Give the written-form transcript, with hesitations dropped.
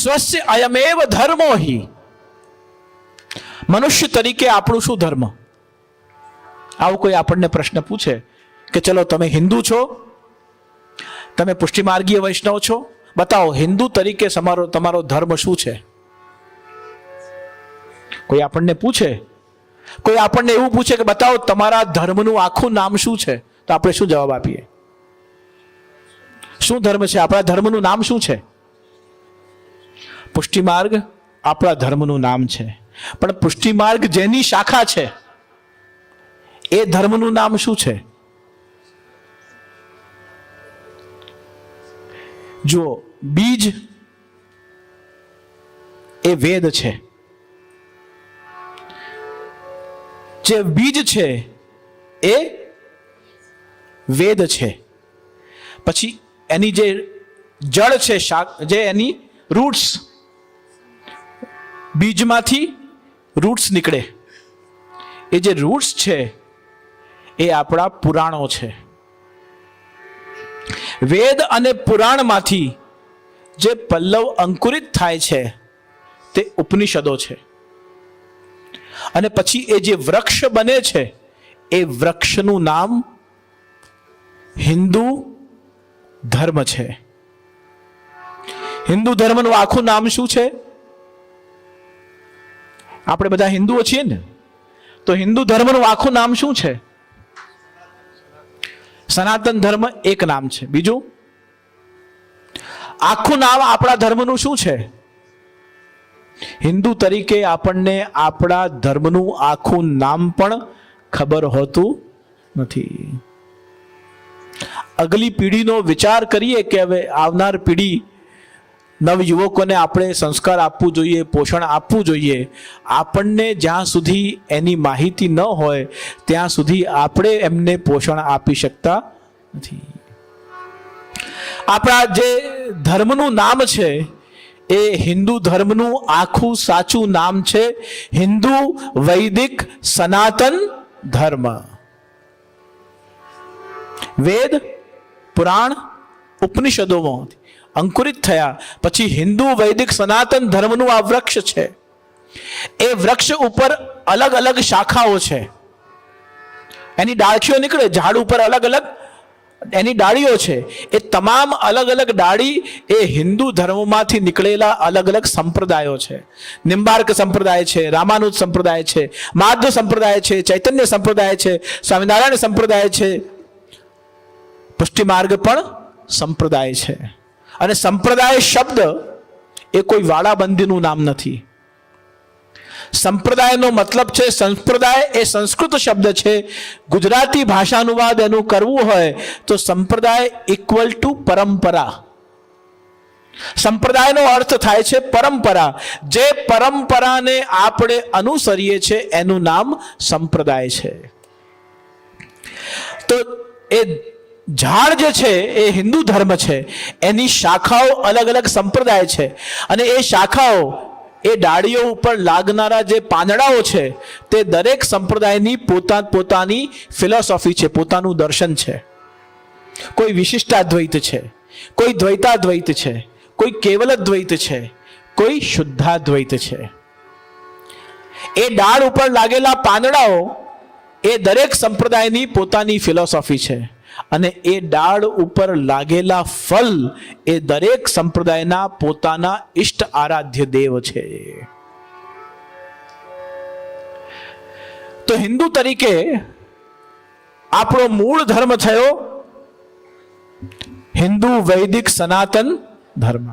સ્વસ્ય અયમેવ ધર્મો હિ. મનુષ્ય તરીકે આપણું શું ધર્મ? આવું કોઈ આપણને પ્રશ્ન પૂછે કે ચલો તમે હિન્દુ છો, તમે પુષ્ટિમાર્ગીય વૈષ્ણવ છો, બતાવો હિન્દુ તરીકે તમારો ધર્મ શું છે? કોઈ આપણને પૂછે, કોઈ આપણને એવું પૂછે કે બતાવો તમારા ધર્મનું આખું નામ શું છે, તો આપણે શું જવાબ આપીએ? શું ધર્મ છે? આપણા ધર્મનું નામ શું છે? પુષ્ટિમાર્ગ આપણા ધર્મનું નામ છે. પણ પુષ્ટિમાર્ગ જેની શાખા છે એ ધર્મનું નામ શું છે? જુઓ, બીજ એ વેદ છે. જે બીજ છે એ વેદ છે. પછી એની જે જળ છે, જે એની રૂટ્સ, બીજમાંથી રૂટ્સ નીકળે, એ જે રૂટ્સ છે એ આપણા પુરાણો છે. વેદ અને પુરાણમાંથી જે પલ્લવ અંકુરિત થાય છે તે ઉપનિષદો છે. અને પછી એ જે વૃક્ષ બને છે એ વૃક્ષનું નામ હિન્દુ ધર્મ છે. હિન્દુ ધર્મનું આખું નામ શું છે? આપણે બધા હિન્દુઓ છીએ ને, તો હિન્દુ ધર્મનું આખું નામ શું છે? સનાતન ધર્મ એક નામ છે. બીજું આખું નામ આપણા ધર્મનું શું છે? હિન્દુ તરીકે આપણને આપણા ધર્મનું આખું નામ પણ ખબર હોતું નથી. અગલી પેઢીનો વિચાર કરીએ કે હવે આવનાર પેઢી, નવયુવકોને આપણે સંસ્કાર આપવું જોઈએ, પોષણ આપવું જોઈએ. આપણને જ્યાં સુધી એની માહિતી ન હોય ત્યાં સુધી આપણે એમને પોષણ આપી શકતા નથી. આપણા જે ધર્મનું નામ છે એ હિન્દુ ધર્મનું આખું સાચું નામ છે હિન્દુ વૈદિક સનાતન ધર્મ. વેદ, પુરાણ, ઉપનિષદોમાં અંકુરિત થયા પછી હિન્દુ વૈદિક સનાતન ધર્મનું આ વૃક્ષ છે. એ વૃક્ષ ઉપર અલગ અલગ શાખાઓ છે. એની ડાળખીઓ નીકળે, ઝાડ ઉપર અલગ અલગ એની ડાળીઓ છે. એ તમામ અલગ અલગ ડાળી એ હિન્દુ ધર્મમાંથી નીકળેલા અલગ અલગ સંપ્રદાયો છે. નિમ્બાર્ક સંપ્રદાય છે, રામાનુજ સંપ્રદાય છે, માધવ સંપ્રદાય છે, ચૈતન્ય સંપ્રદાય છે, સ્વામિનારાયણ સંપ્રદાય છે, પુષ્ટિમાર્ગ પણ સંપ્રદાય છે. અને સંપ્રદાય શબ્દ એ કોઈ વાડાબંધીનું નામ નથી. સંપ્રદાયનો મતલબ છે, સંપ્રદાય એ સંસ્કૃત શબ્દ છે. ગુજરાતી ભાષાનુવાદ એનું કરવું હોય તો સંપ્રદાય ઇક્વલ ટુ પરંપરા. સંપ્રદાયનો અર્થ થાય છે પરંપરા. જે પરંપરાને આપણે અનુસરીએ છીએ એનું નામ સંપ્રદાય છે. તો એ ઝાડ જે છે એ હિન્દુ ધર્મ છે, એની શાખાઓ અલગ અલગ સંપ્રદાય છે. અને એ શાખાઓ, એ ડાળીઓ ઉપર લાગનારા જે પાંદડાઓ છે તે દરેક સંપ્રદાયની પોતાની ફિલોસોફી છે, પોતાનું દર્શન છે. કોઈ વિશિષ્ટાદ્વૈત છે, કોઈ દ્વૈતાદ્વૈત છે, કોઈ કેવલ દ્વૈત છે, કોઈ શુદ્ધાદ્વૈત છે. એ ડાળ ઉપર લાગેલા પાંદડાઓ એ દરેક સંપ્રદાયની પોતાની ફિલોસોફી છે. અને એ ડાળ ઉપર લાગેલા ફળ એ દરેક સંપ્રદાયના પોતાના ઈષ્ટ આરાધ્ય દેવ છે. તો હિન્દુ તરીકે આપણો મૂળ ધર્મ થયો હિન્દુ વૈદિક સનાતન ધર્મ.